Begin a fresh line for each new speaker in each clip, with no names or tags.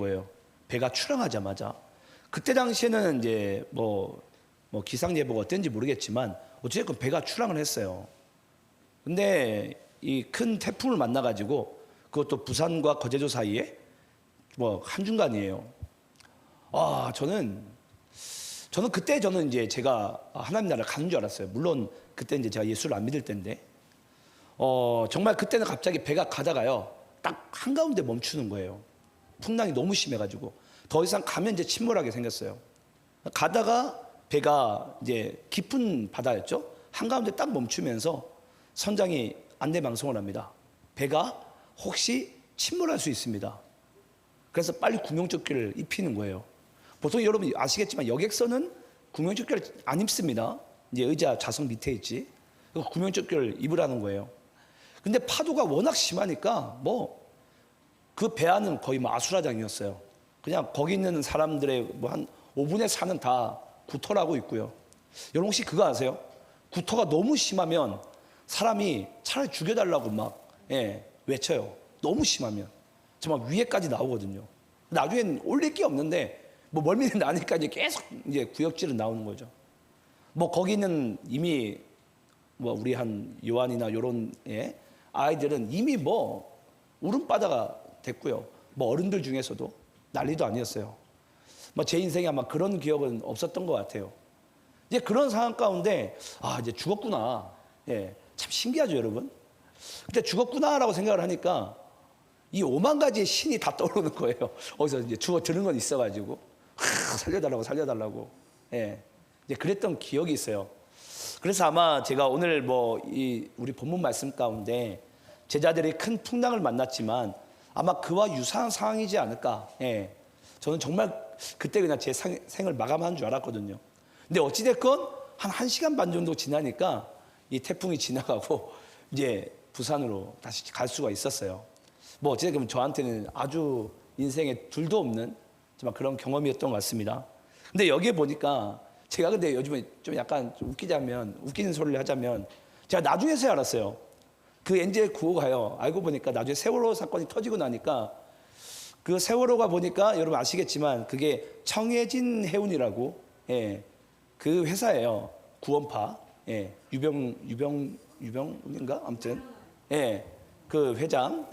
거예요. 배가 출항하자마자. 그때 당시에는 이제 뭐 기상 예보가 어땠는지 모르겠지만 어쨌든 배가 출항을 했어요. 근데 이 큰 태풍을 만나가지고 그것도 부산과 거제도 사이에 뭐 한중간이에요. 저는 그때 이제 제가 하나님 나라를 가는 줄 알았어요. 물론 그때 이제 제가 예수를 안 믿을 때인데, 정말 그때는 갑자기 배가 가다가요, 딱 한가운데 멈추는 거예요. 풍랑이 너무 심해가지고 더 이상 가면 이제 침몰하게 생겼어요. 가다가 배가 이제 깊은 바다였죠. 한가운데 딱 멈추면서 선장이 안내 방송을 합니다. 배가 혹시 침몰할 수 있습니다. 그래서 빨리 구명조끼를 입히는 거예요. 보통 여러분 아시겠지만 여객선은 구명조끼를 안 입습니다. 이제 의자 좌석 밑에 있지. 구명조끼를 입으라는 거예요. 근데 파도가 워낙 심하니까 그 배 안은 거의 아수라장이었어요. 그냥 거기 있는 사람들의 한 5분의 4는 다 구토를 하고 있고요. 여러분 혹시 그거 아세요? 구토가 너무 심하면 사람이 차라리 죽여달라고 외쳐요. 너무 심하면 정말 위에까지 나오거든요. 나중엔 올릴 게 없는데 멀미는 나니까 이제 계속 이제 구역질은 나오는 거죠. 거기 있는 이미 우리 한 요한이나 요런 아이들은 이미 울음바다가 됐고요. 어른들 중에서도 난리도 아니었어요. 제 인생에 아마 그런 기억은 없었던 것 같아요. 이제 그런 상황 가운데 이제 죽었구나. 참 신기하죠, 여러분. 근데 죽었구나라고 생각을 하니까 이 5만 가지의 신이 다 떠오르는 거예요. 어디서 이제 죽어 들은 건 있어가지고 살려달라고. 이제 그랬던 기억이 있어요. 그래서 아마 제가 오늘 우리 본문 말씀 가운데 제자들이 큰 풍랑을 만났지만 아마 그와 유사한 상황이지 않을까. 저는 정말 그때 그냥 제 생을 마감한 줄 알았거든요. 근데 어찌됐건 한 1시간 반 정도 지나니까 이 태풍이 지나가고 이제 부산으로 다시 갈 수가 있었어요. 어찌됐건 저한테는 아주 인생에 둘도 없는 정말 그런 경험이었던 것 같습니다. 근데 여기에 보니까 제가 근데 요즘에 좀 약간 웃기는 소리를 하자면 제가 나중에서야 알았어요. 그 엔젤 구호가요. 알고 보니까 나중에 세월호 사건이 터지고 나니까 그 세월호가 보니까 여러분 아시겠지만 그게 청해진 해운이라고 그 회사예요. 구원파 유병인가 아무튼 그 회장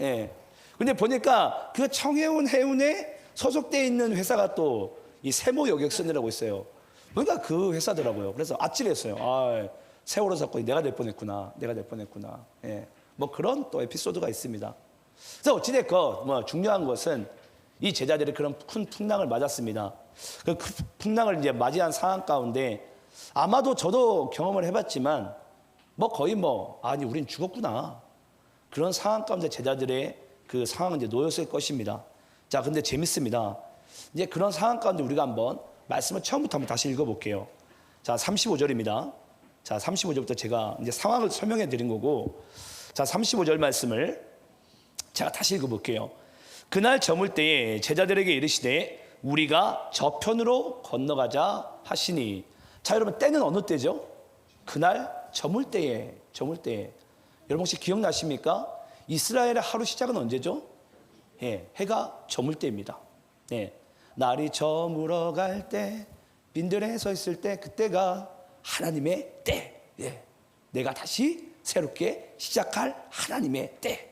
근데 보니까 그 청해운 해운에 소속되어 있는 회사가 또 이 세모 여객선이라고 있어요. 그러니까 그 회사더라고요. 그래서 아찔했어요. 세월호 사건이 내가 될 뻔했구나. 그런 또 에피소드가 있습니다. 그래서 어찌됐건 중요한 것은 이 제자들이 그런 큰 풍랑을 맞았습니다. 그 풍랑을 이제 맞이한 상황 가운데 아마도 저도 경험을 해봤지만 거의 아니 우린 죽었구나. 그런 상황 가운데 제자들의 그 상황은 이제 놓였을 것입니다. 자, 근데 재밌습니다. 이제 그런 상황 가운데 우리가 한번 말씀을 처음부터 한번 다시 읽어볼게요. 자, 35절입니다. 자, 35절부터 제가 이제 상황을 설명해 드린 거고, 자, 35절 말씀을 제가 다시 읽어볼게요. 그날 저물 때에 제자들에게 이르시되 우리가 저편으로 건너가자 하시니. 자, 여러분 때는 어느 때죠? 그날 저물 때에. 여러분 혹시 기억나십니까? 이스라엘의 하루 시작은 언제죠? 해가 저물 때입니다. 날이 저물어 갈 때, 빈들에 서 있을 때, 그때가 하나님의 때. 내가 다시 새롭게 시작할 하나님의 때.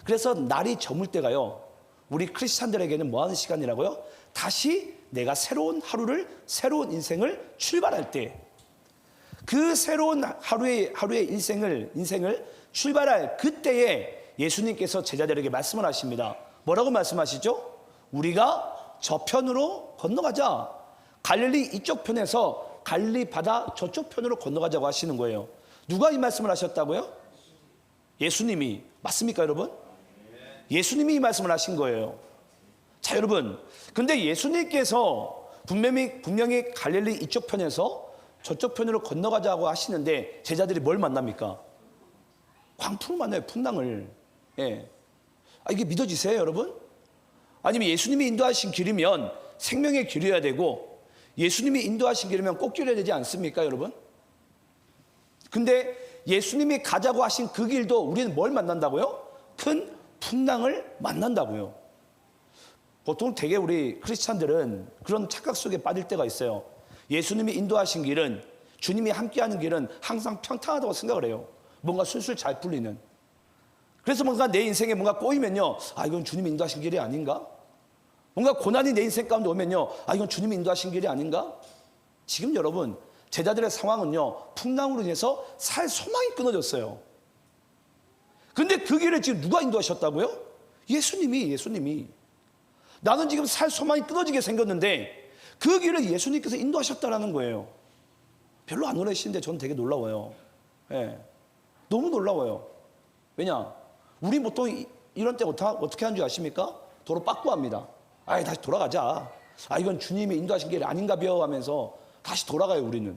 그래서 날이 저물 때가요, 우리 크리스찬들에게는 뭐 하는 시간이라고요? 다시 내가 새로운 하루를, 새로운 인생을 출발할 때, 그 새로운 하루의 인생을 출발할 그때에 예수님께서 제자들에게 말씀을 하십니다. 뭐라고 말씀하시죠? 우리가 저편으로 건너가자. 갈릴리 이쪽 편에서 갈릴리 바다 저쪽 편으로 건너가자고 하시는 거예요. 누가 이 말씀을 하셨다고요? 예수님이. 맞습니까, 여러분? 예수님이 이 말씀을 하신 거예요. 자, 여러분, 근데 예수님께서 분명히 갈릴리 이쪽 편에서 저쪽 편으로 건너가자고 하시는데 제자들이 뭘 만납니까? 광풍을 만나요. 풍랑을. 이게 믿어지세요, 여러분? 아니면 예수님이 인도하신 길이면 생명의 길이어야 되고 예수님이 인도하신 길이면 꽃길이어야 되지 않습니까, 여러분? 근데 예수님이 가자고 하신 그 길도 우리는 뭘 만난다고요? 큰 풍랑을 만난다고요. 보통 되게 우리 크리스찬들은 그런 착각 속에 빠질 때가 있어요. 예수님이 인도하신 길은, 주님이 함께하는 길은 항상 평탄하다고 생각을 해요. 뭔가 술술 잘 풀리는. 그래서 뭔가 내 인생에 뭔가 꼬이면요, 아 이건 주님이 인도하신 길이 아닌가? 뭔가 고난이 내 인생 가운데 오면요, 아 이건 주님이 인도하신 길이 아닌가? 지금 여러분, 제자들의 상황은요, 풍랑으로 인해서 살 소망이 끊어졌어요. 근데 그 길을 지금 누가 인도하셨다고요? 예수님이. 나는 지금 살 소망이 끊어지게 생겼는데 그 길을 예수님께서 인도하셨다라는 거예요. 별로 안 놀라시는데 저는 되게 놀라워요. 예. 너무 놀라워요. 왜냐? 우리 보통 이런 때 어떻게 하는 줄 아십니까? 도로 빠꾸합니다. 아이 다시 돌아가자. 아 이건 주님이 인도하신 길이 아닌가벼 하면서 다시 돌아가요 우리는.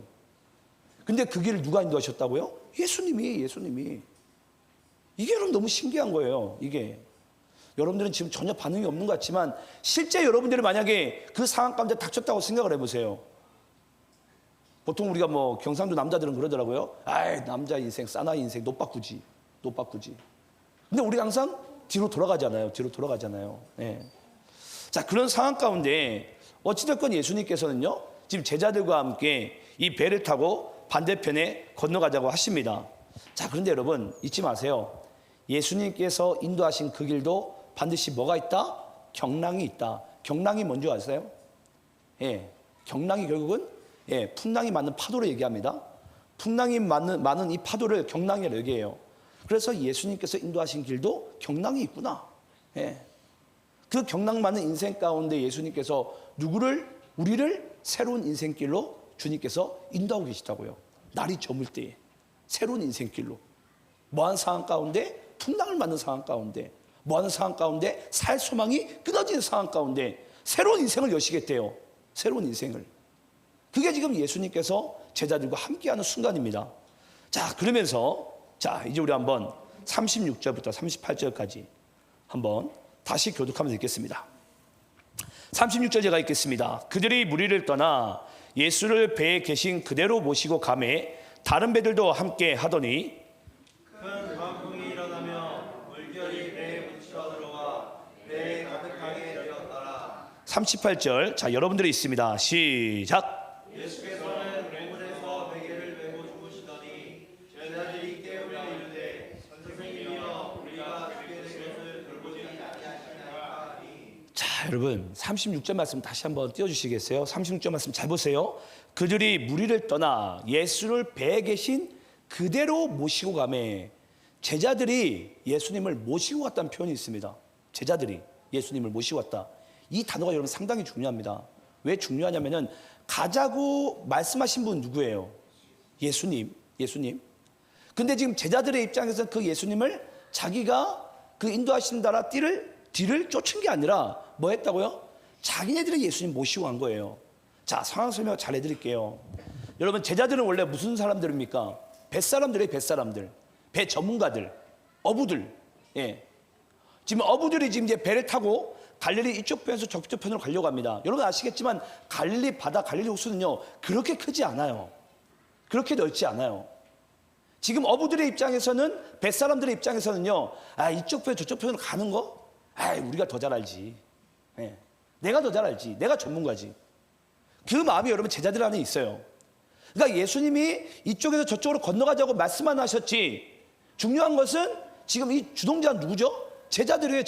근데 그 길을 누가 인도하셨다고요? 예수님이. 이게 여러분 너무 신기한 거예요. 이게 여러분들은 지금 전혀 반응이 없는 것 같지만 실제 여러분들이 만약에 그 상황 가운데 닥쳤다고 생각을 해보세요. 보통 우리가 뭐 경상도 남자들은 그러더라고요. 아이 남자 인생 사나이 인생 못 바꾸지. 근데 우리가 항상 뒤로 돌아가잖아요. 네. 자 그런 상황 가운데 어찌됐건 예수님께서는요 지금 제자들과 함께 이 배를 타고 반대편에 건너가자고 하십니다. 자 그런데 여러분 잊지 마세요. 예수님께서 인도하신 그 길도 반드시 뭐가 있다? 경랑이 있다. 경랑이 뭔지 아세요? 예, 경랑이 결국은 풍랑이 맞는 파도를 얘기합니다. 풍랑이 많은 이 파도를 경랑이라고 얘기해요. 그래서 예수님께서 인도하신 길도 경랑이 있구나. 예. 그 경랑 많은 인생 가운데 예수님께서 우리를 새로운 인생길로 주님께서 인도하고 계시다고요. 날이 저물 때에 새로운 인생길로. 뭐하는 상황 가운데? 풍랑을 맞는 상황 가운데. 뭐하는 상황 가운데? 살 소망이 끊어지는 상황 가운데 새로운 인생을 여시겠대요. 새로운 인생을. 그게 지금 예수님께서 제자들과 함께하는 순간입니다. 자 그러면서 자 이제 우리 한번 36절부터 38절까지 한번 다시 교독하면서 읽겠습니다. 36절 제가 읽겠습니다. 그들이 무리를 떠나 예수를 배에 계신 그대로 모시고 가매 다른 배들도 함께 하더니
큰 광풍이 일어나며 물결이 배에 묻혀 들어와 배에 가득하게 되었더라.
38절 자 여러분들이 있습니다. 시작.
예수께서는 그물에서 베개를 메고 주무시더니 제자들이 깨우려 이르되 선생님이여 우리가 죽게 된 것을 돌보지 아니하시나이까 하니.
자 여러분 36절 말씀 다시 한번 띄워주시겠어요? 36절 말씀 잘 보세요. 그들이 무리를 떠나 예수를 배에 계신 그대로 모시고 가매 제자들이 예수님을 모시고 갔다는 표현이 있습니다. 제자들이 예수님을 모시고 갔다. 이 단어가 여러분 상당히 중요합니다. 왜 중요하냐면은 가자고 말씀하신 분 누구예요? 예수님. 근데 지금 제자들의 입장에서 그 예수님을 자기가 그 인도하시는 나라 뒤를 쫓은 게 아니라 뭐 했다고요? 자기네들이 예수님 모시고 간 거예요. 자 상황 설명 잘 해드릴게요. 여러분 제자들은 원래 무슨 사람들입니까? 뱃사람들이에요. 뱃사람들. 배 전문가들. 어부들. 예. 지금 어부들이 지금 이제 배를 타고 갈릴리 이쪽 편에서 저쪽 편으로 가려고 합니다. 여러분 아시겠지만 갈릴리 바다, 갈릴리 호수는요 그렇게 크지 않아요. 그렇게 넓지 않아요. 지금 어부들의 입장에서는 뱃사람들의 입장에서는요 아 이쪽 편 저쪽 편으로 가는 거? 아 우리가 더 잘 알지. 예. 내가 더 잘 알지. 내가 전문가지. 그 마음이 여러분 제자들 안에 있어요. 그러니까 예수님이 이쪽에서 저쪽으로 건너가자고 말씀만 하셨지 중요한 것은 지금 이 주동자는 누구죠? 제자들이에요.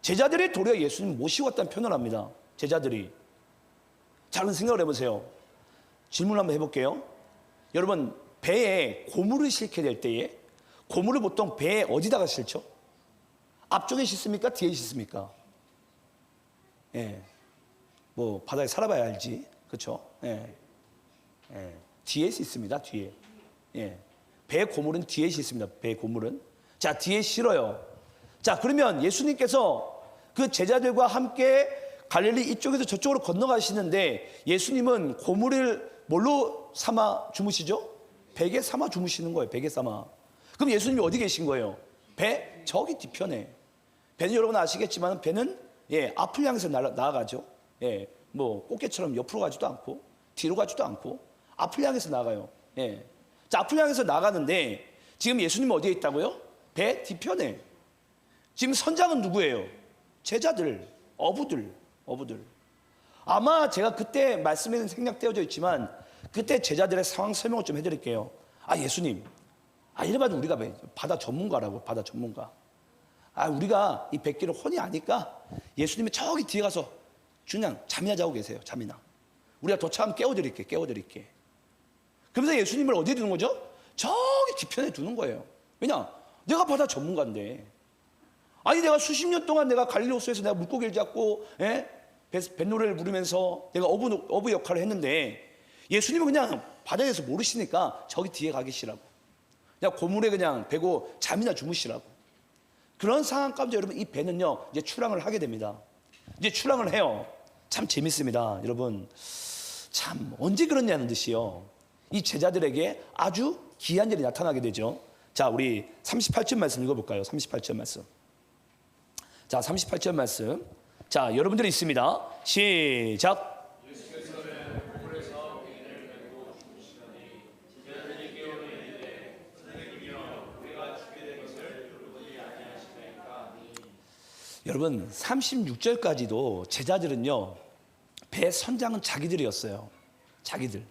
제자들이 도리어 예수님 모시고 왔다는 표현을 합니다. 제자들이. 자, 그런 생각을 해보세요. 질문 한번 해볼게요. 여러분 배에 고물을 싣게 될 때에 고물을 보통 배에 어디다가 싣죠? 앞쪽에 싣습니까? 뒤에 싣습니까? 예. 뭐 바다에 살아봐야 알지. 그렇죠? 예. 예. 뒤에 싣습니다. 뒤에. 예. 배 고물은 뒤에 싣습니다. 배 고물은. 자, 뒤에 실어요. 자, 그러면 예수님께서 그 제자들과 함께 갈릴리 이쪽에서 저쪽으로 건너가시는데 예수님은 고물을 뭘로 삼아 주무시죠? 베개 삼아 주무시는 거예요. 베개 삼아. 그럼 예수님이 어디 계신 거예요? 배 저기 뒤편에. 배는 여러분 아시겠지만 배는 앞을 향해서 나아가죠. 예, 뭐 꽃게처럼 옆으로 가지도 않고 뒤로 가지도 않고 앞을 향해서 나가요. 예. 자, 앞을 향해서 나가는데 지금 예수님은 어디에 있다고요? 배 뒤편에. 지금 선장은 누구예요? 제자들. 어부들. 아마 제가 그때 말씀에는 생략되어져 있지만 그때 제자들의 상황 설명을 좀 해드릴게요. 예수님, 이래봐도 우리가 바다 전문가라고, 바다 전문가. 우리가 이 100개를 훤히 아니까 예수님이 저기 뒤에 가서 그냥 잠이나 자고 계세요. 잠이나. 우리가 도착하면 깨워드릴게. 그러면서 예수님을 어디에 두는 거죠? 저기 뒤편에 두는 거예요. 왜냐? 내가 바다 전문가인데. 내가 수십 년 동안 내가 갈릴리 호수에서 내가 물고기를 잡고 뱃노래를 부르면서 내가 어부 역할을 했는데 예수님은 그냥 바다에서 모르시니까 저기 뒤에 가 계시라고. 그냥 고물에 그냥 베고 잠이나 주무시라고. 그런 상황 가운데 여러분 이 배는요 이제 출항을 하게 됩니다. 이제 출항을 해요. 참 재밌습니다. 여러분 참 언제 그러냐는 듯이요. 이 제자들에게 아주 기이한 일이 나타나게 되죠. 자, 우리 38절 말씀 읽어볼까요? 38절 말씀. 자, 38절 말씀. 자, 여러분들이 있습니다. 시작. 여러분 36절까지도 제자들은요 배 선장은 자기들이었어요. 자기들.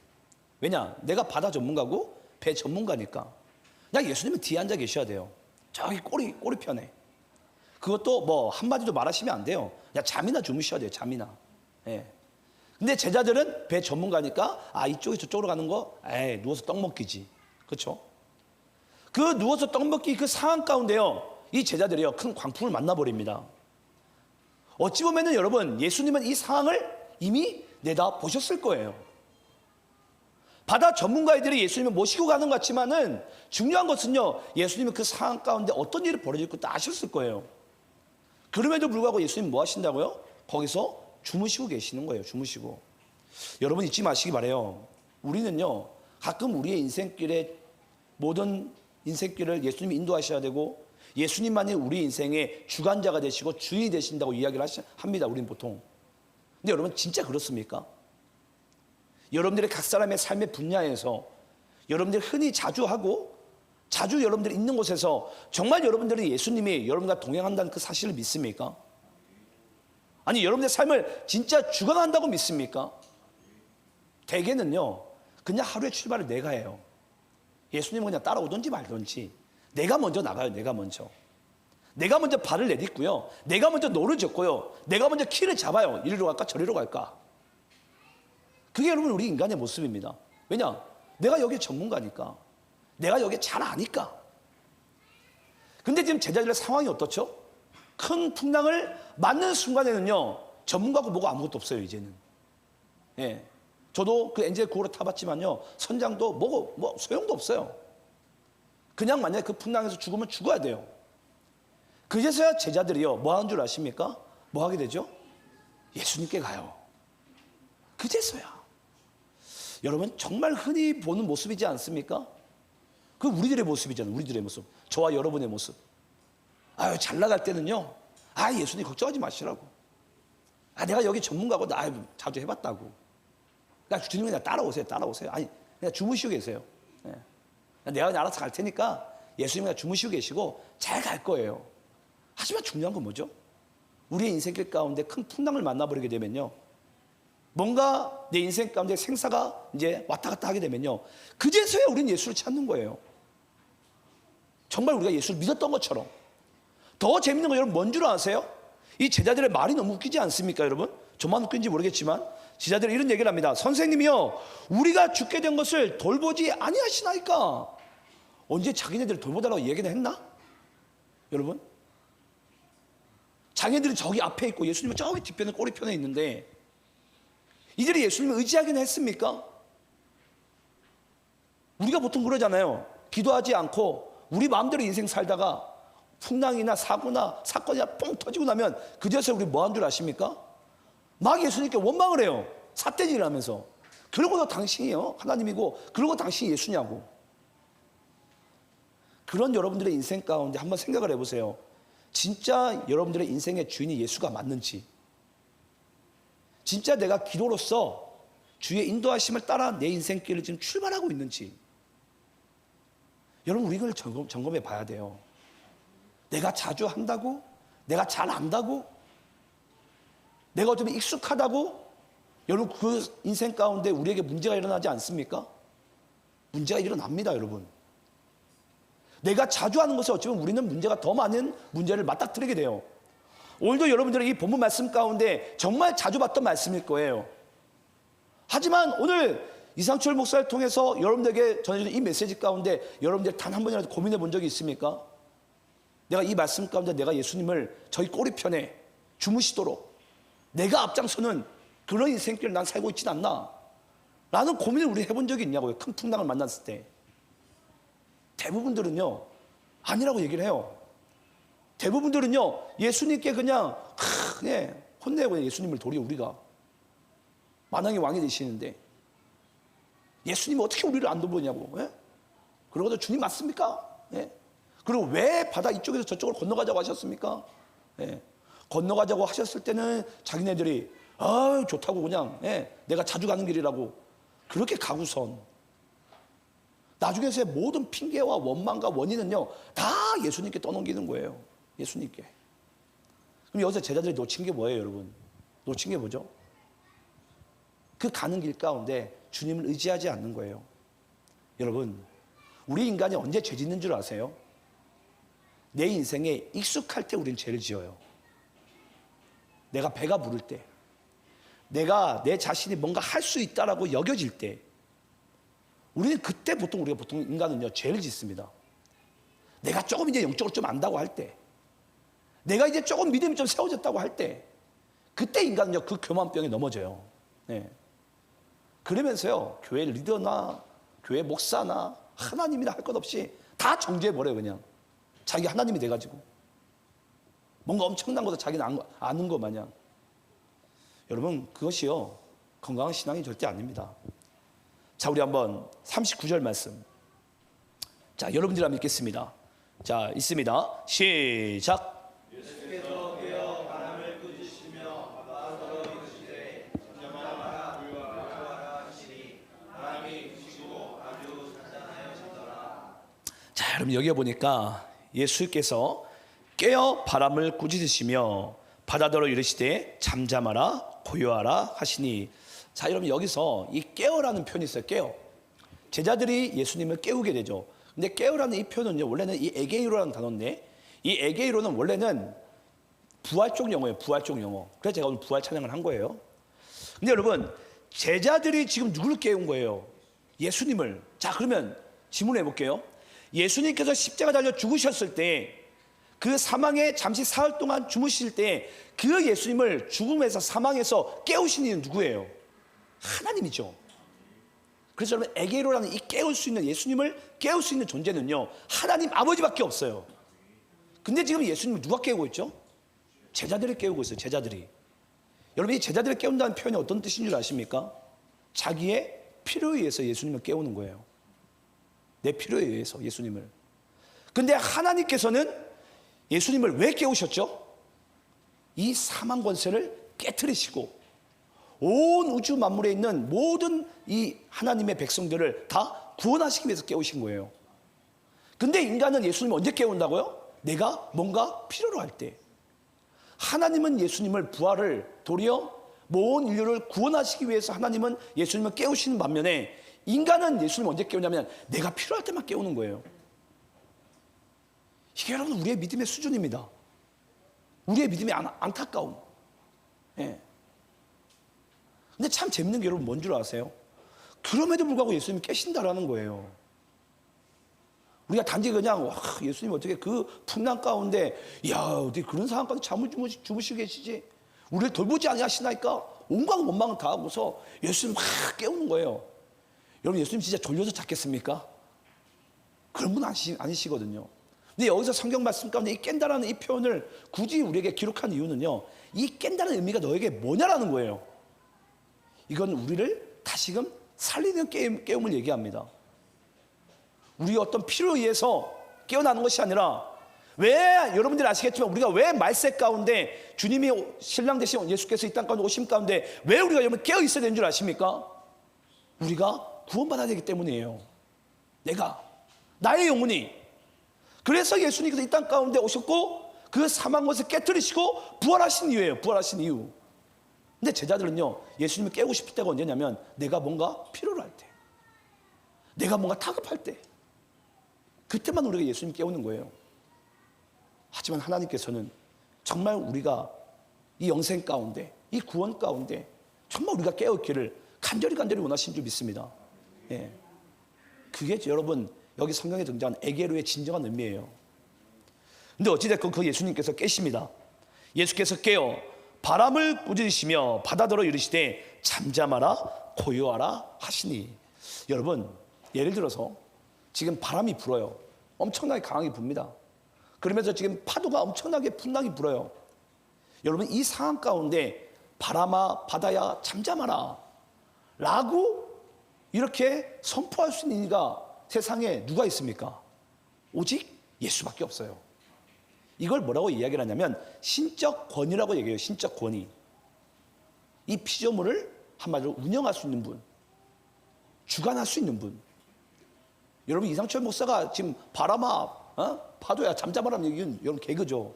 왜냐? 내가 바다 전문가고 배 전문가니까 그냥 예수님은 뒤에 앉아 계셔야 돼요. 저기 꼬리편에. 그것도 뭐 한마디도 말하시면 안 돼요. 그냥 잠이나 주무셔야 돼요. 잠이나. 예. 근데 제자들은 배 전문가니까 이쪽에 저쪽으로 가는 거 누워서 떡 먹기지. 그렇죠? 그 누워서 떡 먹기 그 상황 가운데요 이 제자들이요 큰 광풍을 만나버립니다. 어찌 보면은 여러분 예수님은 이 상황을 이미 내다 보셨을 거예요. 바다 전문가들이 예수님을 모시고 가는 것 같지만은 중요한 것은요 예수님은 그 상황 가운데 어떤 일이 벌어질 것도 아셨을 거예요. 그럼에도 불구하고 예수님 뭐 하신다고요? 거기서 주무시고 계시는 거예요. 주무시고. 여러분 잊지 마시기 바라요. 우리는요 가끔 우리의 인생길에 모든 인생길을 예수님이 인도하셔야 되고 예수님만이 우리 인생의 주관자가 되시고 주인이 되신다고 이야기를 합니다. 우리는 보통. 근데 여러분 진짜 그렇습니까? 여러분들의 각 사람의 삶의 분야에서 여러분들이 흔히 자주 하고 자주 여러분들이 있는 곳에서 정말 여러분들이 예수님이 여러분과 동행한다는 그 사실을 믿습니까? 아니 여러분들의 삶을 진짜 주관한다고 믿습니까? 대개는요 그냥 하루의 출발을 내가 해요. 예수님은 그냥 따라오든지 말든지 내가 먼저 나가요. 내가 먼저 발을 내딛고요 내가 먼저 노를 젓고요 내가 먼저 키를 잡아요. 이리로 갈까 저리로 갈까. 그게 여러분 우리 인간의 모습입니다. 왜냐? 내가 여기 전문가니까 내가 여기 잘 아니까. 근데 지금 제자들의 상황이 어떻죠? 큰 풍랑을 맞는 순간에는요 전문가고 뭐고 아무것도 없어요. 이제는. 예. 저도 그 엔젤 구호를 타봤지만요 선장도 뭐고 뭐 소용도 없어요. 그냥 만약에 그 풍랑에서 죽으면 죽어야 돼요. 그제서야 제자들이요 뭐 하는 줄 아십니까? 뭐 하게 되죠? 예수님께 가요. 그제서야. 여러분 정말 흔히 보는 모습이지 않습니까? 그 우리들의 모습이잖아요. 우리들의 모습. 저와 여러분의 모습. 잘 나갈 때는요 예수님 걱정하지 마시라고. 내가 여기 전문가고 나 자주 해봤다고. 주님이 그냥 따라오세요. 그냥 주무시고 계세요. 내가 그냥 알아서 갈 테니까 예수님이 그냥 주무시고 계시고 잘 갈 거예요. 하지만 중요한 건 뭐죠? 우리의 인생길 가운데 큰 풍랑을 만나버리게 되면요 뭔가 내 인생 가운데 생사가 이제 왔다 갔다 하게 되면요 그제서야 우리는 예수를 찾는 거예요. 정말 우리가 예수를 믿었던 것처럼. 더 재밌는 건 여러분 뭔 줄 아세요? 이 제자들의 말이 너무 웃기지 않습니까 여러분? 저만 웃긴지 모르겠지만 제자들이 이런 얘기를 합니다. 선생님이요 우리가 죽게 된 것을 돌보지 아니하시나이까. 언제 자기네들을 돌보달라고 얘기는 했나? 여러분 자기네들이 저기 앞에 있고 예수님은 저기 뒤편에 꼬리편에 있는데 이들이 예수님을 의지하긴 했습니까? 우리가 보통 그러잖아요. 기도하지 않고 우리 마음대로 인생 살다가 풍랑이나 사고나 사건이 뻥 터지고 나면 그제서 우리 뭐 한 줄 아십니까? 막 예수님께 원망을 해요. 삿대질을 하면서. 그러고도 당신이요 하나님이고 그러고 당신이 예수냐고. 그런 여러분들의 인생 가운데 한번 생각을 해보세요. 진짜 여러분들의 인생의 주인이 예수가 맞는지, 진짜 내가 기도로서 주의 인도하심을 따라 내 인생길을 지금 출발하고 있는지, 여러분 우리 이걸 점검해 봐야 돼요. 내가 자주 한다고? 내가 잘 안다고? 내가 어쩌면 익숙하다고 여러분 그 인생 가운데 우리에게 문제가 일어나지 않습니까? 문제가 일어납니다, 여러분. 내가 자주 하는 것에 어쩌면 우리는 문제가 더 많은 문제를 맞닥뜨리게 돼요. 오늘도 여러분들의 이 본문 말씀 가운데 정말 자주 봤던 말씀일 거예요. 하지만 오늘 이상철 목사를 통해서 여러분들에게 전해주는 이 메시지 가운데 여러분들 단 한 번이라도 고민해 본 적이 있습니까? 내가 이 말씀 가운데 내가 예수님을 저희 꼬리편에 주무시도록 내가 앞장서는 그런 인생길을 난 살고 있지 않나? 라는 고민을 우리 해본 적이 있냐고요. 큰 풍랑을 만났을 때. 대부분들은요, 아니라고 얘기를 해요. 대부분들은요, 예수님께 그냥 혼내고 그냥 예수님을 도리어 우리가 만왕의 왕이 되시는데 예수님이 어떻게 우리를 안 돌보냐고. 예? 그러고도 주님 맞습니까? 예? 그리고 왜 바다 이쪽에서 저쪽으로 건너가자고 하셨습니까? 예. 건너가자고 하셨을 때는 자기네들이 좋다고 그냥 내가 자주 가는 길이라고 그렇게 가고선 나중에서의 모든 핑계와 원망과 원인은요 다 예수님께 떠넘기는 거예요. 예수님께. 그럼 여기서 제자들이 놓친 게 뭐예요, 여러분? 놓친 게 뭐죠? 그 가는 길 가운데 주님을 의지하지 않는 거예요. 여러분, 우리 인간이 언제 죄 짓는 줄 아세요? 내 인생에 익숙할 때 우리는 죄를 지어요. 내가 배가 부를 때, 내가 내 자신이 뭔가 할 수 있다라고 여겨질 때, 우리는 그때 보통 인간은요 죄를 짓습니다. 내가 조금 이제 영적으로 좀 안다고 할 때, 내가 이제 조금 믿음이 좀 세워졌다고 할 때, 그때 인간은요 그 교만병에 넘어져요. 네. 그러면서요 교회 리더나 교회 목사나 하나님이나 할 것 없이 다 정죄해버려요. 그냥 자기 하나님이 돼가지고 뭔가 엄청난 것도 자기는 아는 것 마냥. 여러분, 그것이요 건강한 신앙이 절대 아닙니다. 자, 우리 한번 39절 말씀, 자 여러분들 한번 읽겠습니다. 자, 있습니다. 시작.
예수께서 깨어 바람을 꾸짖으시며 바다로 이르시되 잠잠하라 물과 하시니 바람이 그치고 아주 잔잔하여지더라.
자, 여러분 여기 보니까 예수께서 깨어 바람을 꾸짖으시며 바다더러 이르시되 잠잠하라 고요하라 하시니. 자, 여러분 여기서 이 깨어라는 표현이 있어요. 깨어. 제자들이 예수님을 깨우게 되죠. 근데 깨어라는 이 표현은요 원래는 이 에게이로라는 단어인데, 이 에게이로는 원래는 부활 쪽 영어예요. 부활 쪽 영어. 그래서 제가 오늘 부활 찬양을 한 거예요. 근데 여러분, 제자들이 지금 누구를 깨운 거예요? 예수님을. 자, 그러면 질문해 볼게요. 예수님께서 십자가 달려 죽으셨을 때, 그 사망에 잠시 사흘 동안 주무실 때 그 예수님을 죽음에서 사망에서 깨우신 이는 누구예요? 하나님이죠. 그래서 여러분, 에게로라는 이 깨울 수 있는, 예수님을 깨울 수 있는 존재는요 하나님 아버지밖에 없어요. 근데 지금 예수님을 누가 깨우고 있죠? 제자들이 깨우고 있어요. 제자들이. 여러분, 이 제자들을 깨운다는 표현이 어떤 뜻인 줄 아십니까? 자기의 필요에 의해서 예수님을 깨우는 거예요. 내 필요에 의해서 예수님을. 근데 하나님께서는 예수님을 왜 깨우셨죠? 이 사망 권세를 깨트리시고 온 우주 만물에 있는 모든 이 하나님의 백성들을 다 구원하시기 위해서 깨우신 거예요. 근데 인간은 예수님을 언제 깨운다고요? 내가 뭔가 필요로 할 때. 하나님은 예수님을 부활을 도리어 모든 인류를 구원하시기 위해서 하나님은 예수님을 깨우시는 반면에 인간은 예수님을 언제 깨우냐면 내가 필요할 때만 깨우는 거예요. 이게 여러분 우리의 믿음의 수준입니다. 우리의 믿음의 안타까움. 예. 근데 참 재밌는 게 여러분 뭔 줄 아세요? 그럼에도 불구하고 예수님이 깨신다라는 거예요. 우리가 단지 그냥 예수님 어떻게 그 풍랑 가운데 어떻게 그런 상황 가운데 잠을 주무시고 계시지? 우리를 돌보지 아니하시나이까? 온갖 원망을 다 하고서 예수님 막 깨우는 거예요. 여러분, 예수님 진짜 졸려서 잤겠습니까? 그런 분 아니시거든요. 근데 여기서 성경 말씀 가운데 이 깬다라는 이 표현을 굳이 우리에게 기록한 이유는요, 이 깬다는 의미가 너에게 뭐냐라는 거예요. 이건 우리를 다시금 살리는 깨움을 얘기합니다. 우리의 어떤 필요에 의해서 깨어나는 것이 아니라, 왜 여러분들이 아시겠지만 우리가 왜 말세 가운데 주님이 신랑 되신 예수께서 이 땅 가운데 오심 가운데 왜 우리가 여러분 깨어 있어야 되는 줄 아십니까? 우리가 구원받아야 되기 때문이에요. 나의 영혼이. 그래서 예수님께서 이 땅 가운데 오셨고 그 사망 것을 깨뜨리시고 부활하신 이유예요. 부활하신 이유. 근데 제자들은요, 예수님을 깨우고 싶을 때가 언제냐면 내가 뭔가 필요로 할 때, 내가 뭔가 다급할 때, 그때만 우리가 예수님 깨우는 거예요. 하지만 하나님께서는 정말 우리가 이 영생 가운데, 이 구원 가운데 정말 우리가 깨어있기를 간절히 원하시는 줄 믿습니다. 예. 그게 여러분 여기 성경에 등장한 에게로의 진정한 의미예요. 근데 어찌됐건 그 예수님께서 깨십니다. 예수께서 깨어 바람을 꾸짖으시며 바다더러 이르시되 잠잠하라 고요하라 하시니. 여러분 예를 들어서 지금 바람이 불어요. 엄청나게 강하게 붑니다. 그러면서 지금 파도가 엄청나게 풍랑이 불어요. 여러분 이 상황 가운데 바람아 바다야 잠잠하라 라고 이렇게 선포할 수 있는 이가 세상에 누가 있습니까? 오직 예수밖에 없어요. 이걸 뭐라고 이야기를 하냐면 신적 권위라고 얘기해요. 신적 권위. 이 피조물을 한마디로 운영할 수 있는 분, 주관할 수 있는 분. 여러분 이상철 목사가 지금 바람아 파도야 잠잠하라는 얘기는 여러분 개그죠.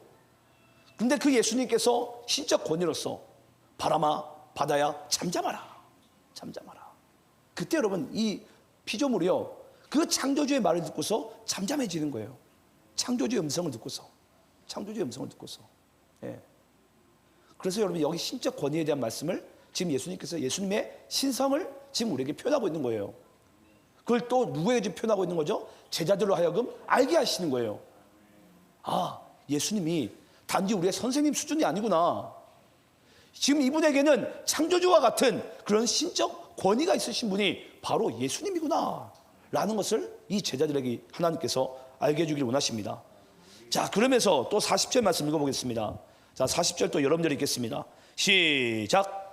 근데 그 예수님께서 신적 권위로서 바람아 바다야 잠잠하라 잠잠하라. 그때 여러분 이 피조물이요 그 창조주의 말을 듣고서 잠잠해지는 거예요. 창조주의 음성을 듣고서. 예. 그래서 여러분 여기 신적 권위에 대한 말씀을 지금 예수님께서 예수님의 신성을 지금 우리에게 표현하고 있는 거예요. 그걸 또 누구에게 지금 표현하고 있는 거죠? 제자들로 하여금 알게 하시는 거예요. 아, 예수님이 단지 우리의 선생님 수준이 아니구나. 지금 이분에게는 창조주와 같은 그런 신적 권위가 있으신 분이 바로 예수님이구나 라는 것을 이 제자들에게 하나님께서 알게 해주길 원하십니다. 자, 그러면서 또 40절 말씀 읽어보겠습니다. 자, 40절 또 여러분들이 읽겠습니다. 시작.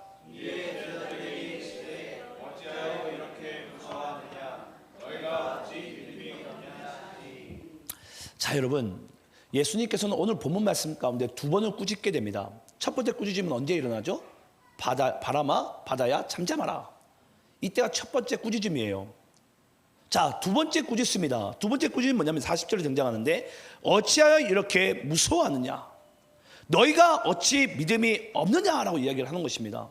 자, 여러분 예수님께서는 오늘 본문 말씀 가운데 두 번을 꾸짖게 됩니다. 첫 번째 꾸짖음은 언제 일어나죠? 바람아 바다야 잠잠하라. 이때가 첫 번째 꾸짖음이에요. 자, 두 번째 꾸짖습니다. 두 번째 꾸짖음이 뭐냐면 40절에 등장하는데 어찌하여 이렇게 무서워하느냐, 너희가 어찌 믿음이 없느냐라고 이야기를 하는 것입니다.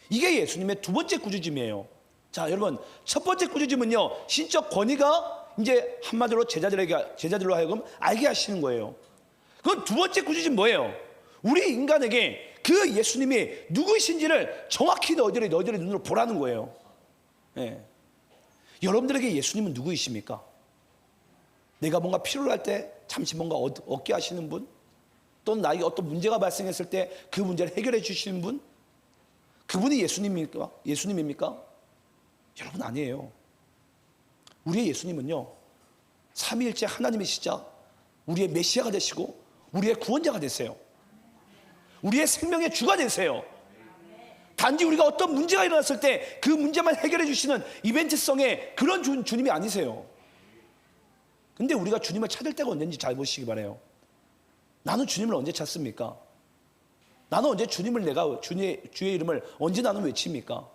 이게 예수님의 두 번째 꾸짖음이에요. 자, 여러분 첫 번째 꾸짖음은요 신적 권위가 이제 한마디로 제자들로 하여금 알게 하시는 거예요. 그럼 두 번째 꾸짖음 뭐예요? 우리 인간에게 그 예수님이 누구이신지를 정확히 너희들의 눈으로 보라는 거예요. 예. 여러분들에게 예수님은 누구이십니까? 내가 뭔가 필요로 할 때 잠시 뭔가 얻게 하시는 분? 또는 나에게 어떤 문제가 발생했을 때 그 문제를 해결해 주시는 분? 그분이 예수님입니까? 여러분 아니에요. 우리의 예수님은요 삼위일체 하나님이시자 우리의 메시아가 되시고 우리의 구원자가 되세요. 우리의 생명의 주가 되세요. 단지 우리가 어떤 문제가 일어났을 때 그 문제만 해결해 주시는 이벤트성의 그런 주님이 아니세요. 근데 우리가 주님을 찾을 때가 언제인지 잘 보시기 바라요. 나는 주님을 언제 찾습니까? 나는 언제 주의 이름을 언제 나는 외칩니까?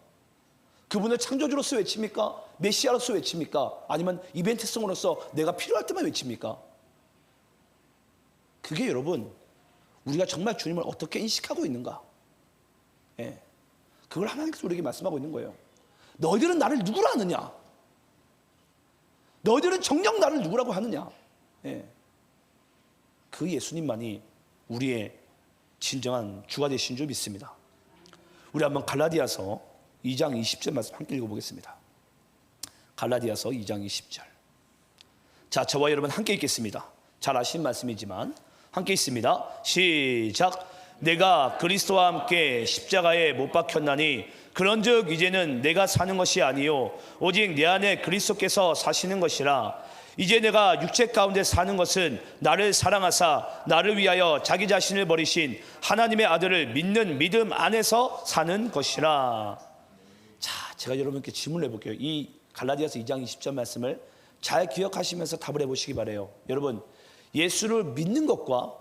그분을 창조주로서 외칩니까? 메시아로서 외칩니까? 아니면 이벤트성으로서 내가 필요할 때만 외칩니까? 그게 여러분 우리가 정말 주님을 어떻게 인식하고 있는가? 예. 그걸 하나님께서 우리에게 말씀하고 있는 거예요. 너희들은 나를 누구라 하느냐? 너희들은 정녕 나를 누구라고 하느냐? 예. 그 예수님만이 우리의 진정한 주가 되신 줄 믿습니다. 우리 한번 갈라디아서 2장 20절 말씀 함께 읽어보겠습니다. 갈라디아서 2장 20절. 자, 저와 여러분 함께 읽겠습니다. 잘 아시는 말씀이지만 함께 있습니다. 시작. 내가 그리스도와 함께 십자가에 못 박혔나니 그런즉 이제는 내가 사는 것이 아니요 오직 내 안에 그리스도께서 사시는 것이라. 이제 내가 육체 가운데 사는 것은 나를 사랑하사 나를 위하여 자기 자신을 버리신 하나님의 아들을 믿는 믿음 안에서 사는 것이라. 자, 제가 여러분께 질문을 해볼게요. 이 갈라디아서 2장 20절 말씀을 잘 기억하시면서 답을 해보시기 바라요. 여러분, 예수를 믿는 것과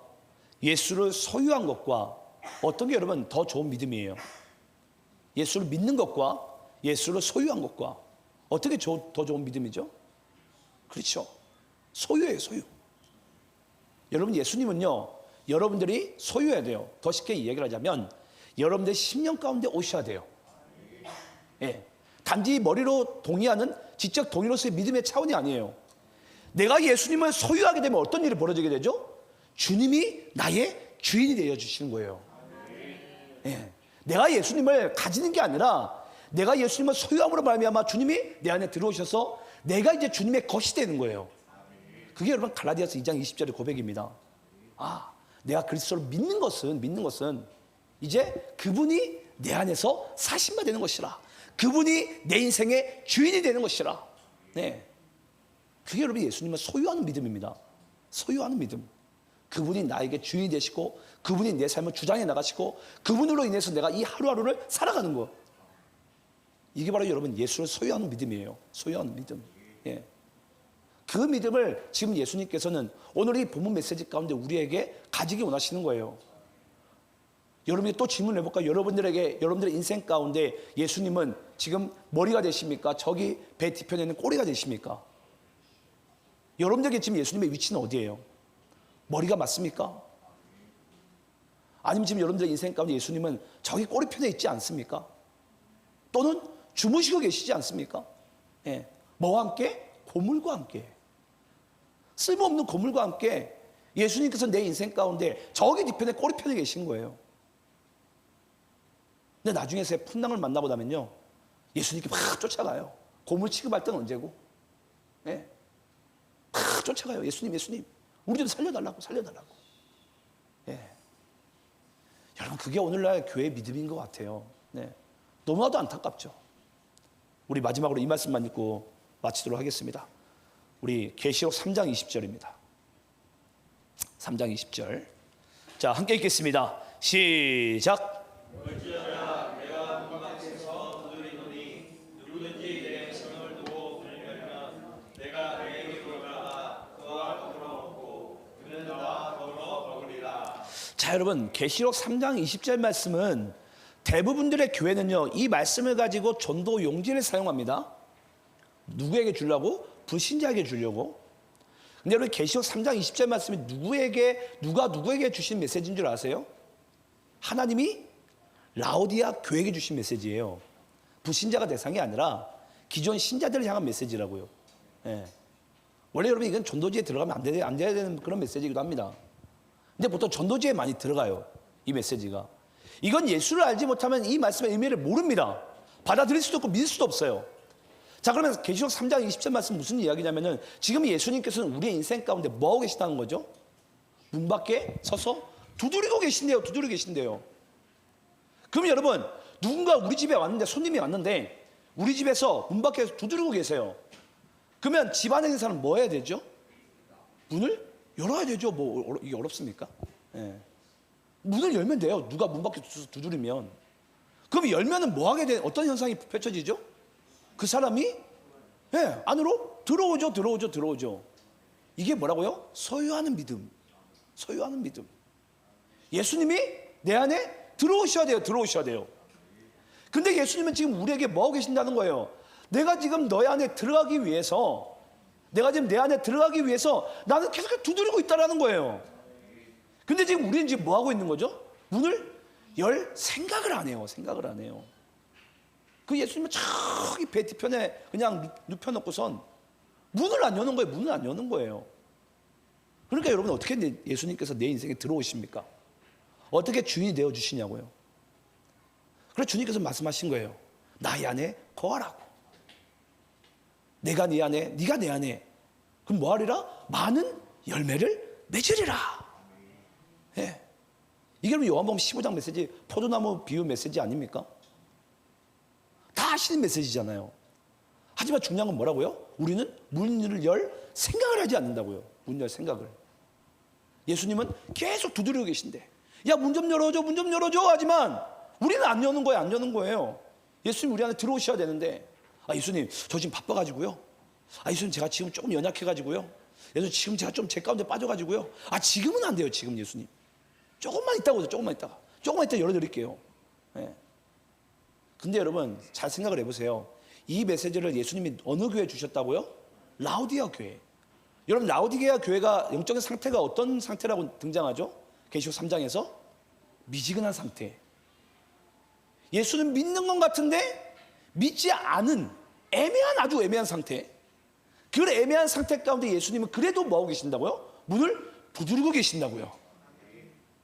예수를 소유한 것과 어떤 게 여러분 더 좋은 믿음이에요? 예수를 믿는 것과 예수를 소유한 것과 어떤 게 더 좋은 믿음이죠? 그렇죠. 소유예요, 소유. 여러분, 예수님은요, 여러분들이 소유해야 돼요. 더 쉽게 이야기를 하자면 여러분들 10년 가운데 오셔야 돼요. 예. 단지 머리로 동의하는 지적 동의로서의 믿음의 차원이 아니에요. 내가 예수님을 소유하게 되면 어떤 일이 벌어지게 되죠? 주님이 나의 주인이 되어 주시는 거예요. 예. 내가 예수님을 가지는 게 아니라 내가 예수님을 소유함으로 말미암아 주님이 내 안에 들어오셔서 내가 이제 주님의 것이 되는 거예요. 그게 여러분 갈라디아서 2장 20절의 고백입니다. 아, 내가 그리스도를 믿는 것은 이제 그분이 내 안에서 사신 바 되는 것이라. 그분이 내 인생의 주인이 되는 것이라. 네. 그게 여러분 예수님을 소유하는 믿음입니다. 소유하는 믿음. 그분이 나에게 주인이 되시고 그분이 내 삶을 주장해 나가시고 그분으로 인해서 내가 이 하루하루를 살아가는 것. 이게 바로 여러분 예수를 소유하는 믿음이에요. 소유하는 믿음. 예. 그 믿음을 지금 예수님께서는 오늘 이 본문 메시지 가운데 우리에게 가지기 원하시는 거예요. 여러분이 또 질문을 해볼까요? 여러분들의 인생 가운데 예수님은 지금 머리가 되십니까? 저기 배 뒤편에는 꼬리가 되십니까? 여러분들에게 지금 예수님의 위치는 어디예요? 머리가 맞습니까? 아니면 지금 여러분들의 인생 가운데 예수님은 저기 꼬리편에 있지 않습니까? 또는 주무시고 계시지 않습니까? 예. 뭐와 함께? 고물과 함께. 쓸모없는 고물과 함께 예수님께서 내 인생 가운데 저기 뒤편에 꼬리편에 계신 거예요. 근데 나중에서의 풍랑을 만나보다면요, 예수님께 막 쫓아가요. 고물 취급할 때는 언제고? 예. 막 쫓아가요. 예수님, 우리 좀 살려달라고. 예. 여러분, 그게 오늘날 교회의 믿음인 것 같아요. 네. 너무나도 안타깝죠. 우리 마지막으로 이 말씀만 읽고 마치도록 하겠습니다. 우리 계시록 3장 20절입니다. 3장 20절. 자, 함께 읽겠습니다. 시작. 자, 여러분, 계시록 3장 20절 말씀은 대부분들의 교회는요, 이 말씀을 가지고 전도 용지를 사용합니다. 누구에게 주려고? 불신자에게 주려고. 근데 여러분, 계시록 3장 20절 말씀이 누가 누구에게 주신 메시지인 줄 아세요? 하나님이 라오디아 교회에게 주신 메시지예요. 불신자가 대상이 아니라 기존 신자들을 향한 메시지라고요. 예. 원래 여러분, 이건 전도지에 들어가면 안 돼야 되는 그런 메시지이기도 합니다. 근데 보통 전도지에 많이 들어가요, 이 메시지가. 이건 예수를 알지 못하면 이 말씀의 의미를 모릅니다. 받아들일 수도 없고 믿을 수도 없어요. 자, 그러면 계시록 3장 20절 말씀 무슨 이야기냐면은 지금 예수님께서는 우리의 인생 가운데 뭐하고 계시다는 거죠? 문 밖에 서서 두드리고 계신대요. 그럼 여러분, 누군가 우리 집에 왔는데, 손님이 왔는데 우리 집에서 문 밖에 두드리고 계세요. 그러면 집 안에 있는 사람은 뭐 해야 되죠? 문을 열어야 되죠. 뭐 이게 어렵습니까? 예. 문을 열면 돼요. 누가 문 밖에 두드리면. 그럼 열면은 뭐 하게 돼? 어떤 현상이 펼쳐지죠? 그 사람이 안으로 들어오죠. 이게 뭐라고요? 소유하는 믿음. 예수님이 내 안에 들어오셔야 돼요. 근데 예수님은 지금 우리에게 뭐 하고 계신다는 거예요? 내가 지금 너의 안에 들어가기 위해서 나는 계속 두드리고 있다라는 거예요. 근데 지금 우리는 지금 뭐 하고 있는 거죠? 문을 열 생각을 안 해요. 그 예수님은 저기 배 뒤편에 그냥 눕혀놓고선 문을 안 여는 거예요. 그러니까 여러분, 어떻게 예수님께서 내 인생에 들어오십니까? 어떻게 주인이 되어 주시냐고요. 그래서 주님께서 말씀하신 거예요. 나의 안에 거하라고. 내가 네 안에, 네가 내 안에. 그럼 뭐 하리라? 많은 열매를 맺으리라. 예. 이게 요한복음 15장 메시지, 포도나무 비유 메시지 아닙니까? 다 아시는 메시지잖아요. 하지만 중요한 건 뭐라고요? 우리는 문을 열 생각을 하지 않는다고요. 문 열 생각을. 예수님은 계속 두드리고 계신데, 야, 문 좀 열어줘 하지만 우리는 안 여는 거예요. 예수님 우리 안에 들어오셔야 되는데, 예수님 저 지금 바빠가지고요. 예수님 제가 지금 조금 연약해가지고요. 예수님 지금 제가 좀 제 가운데 빠져가지고요. 지금은 안 돼요. 지금 예수님 조금만 이따 열어드릴게요. 네. 근데 여러분, 잘 생각을 해보세요. 이 메시지를 예수님이 어느 교회에 주셨다고요? 라오디아 교회. 여러분, 라오디게아 교회가 영적인 상태가 어떤 상태라고 등장하죠? 계시록 3장에서 미지근한 상태. 예수는 믿는 것 같은데 믿지 않은 애매한, 아주 애매한 상태. 그 애매한 상태 가운데 예수님은 그래도 뭐하고 계신다고요? 문을 두드리고 계신다고요.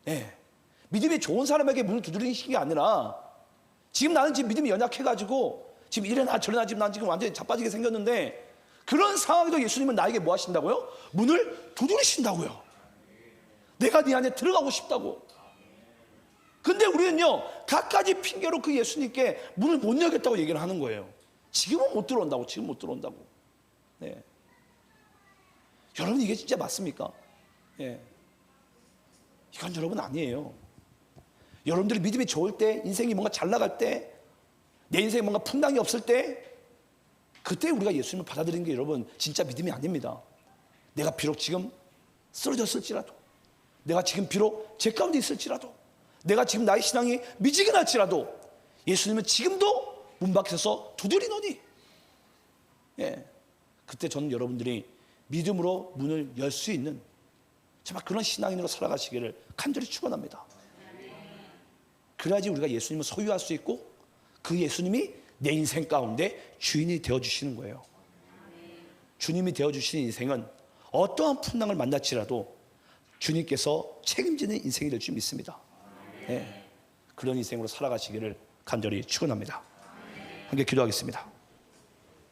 네. 믿음이 좋은 사람에게 문을 두드리는 게 아니라, 지금 나는 지금 믿음이 연약해가지고 지금 이래나 저래나 지금 난 지금 완전히 자빠지게 생겼는데, 그런 상황에도 예수님은 나에게 뭐 하신다고요? 문을 두드리신다고요. 내가 네 안에 들어가고 싶다고. 근데 우리는요, 갖가지 핑계로 그 예수님께 문을 못 열겠다고 얘기를 하는 거예요. 지금은 못 들어온다고, 지금 못 들어온다고. 네. 여러분, 이게 진짜 맞습니까? 예. 이건 여러분 아니에요. 여러분들이 믿음이 좋을 때, 인생이 뭔가 잘 나갈 때, 내 인생에 뭔가 풍랑이 없을 때, 그때 우리가 예수님을 받아들이는 게 여러분 진짜 믿음이 아닙니다. 내가 비록 지금 쓰러졌을지라도, 내가 지금 비록 제 가운데 있을지라도, 내가 지금 나의 신앙이 미지근할지라도 예수님은 지금도 문 밖에 서서 두드리노니, 예. 그때 저는 여러분들이 믿음으로 문을 열 수 있는 정말 그런 신앙인으로 살아가시기를 간절히 축원합니다. 그래야지 우리가 예수님을 소유할 수 있고, 그 예수님이 내 인생 가운데 주인이 되어주시는 거예요. 주님이 되어주시는 인생은 어떠한 풍랑을 만날지라도 주님께서 책임지는 인생이 될 줄 믿습니다. 네. 그런 인생으로 살아가시기를 간절히 축원합니다. 함께 기도하겠습니다.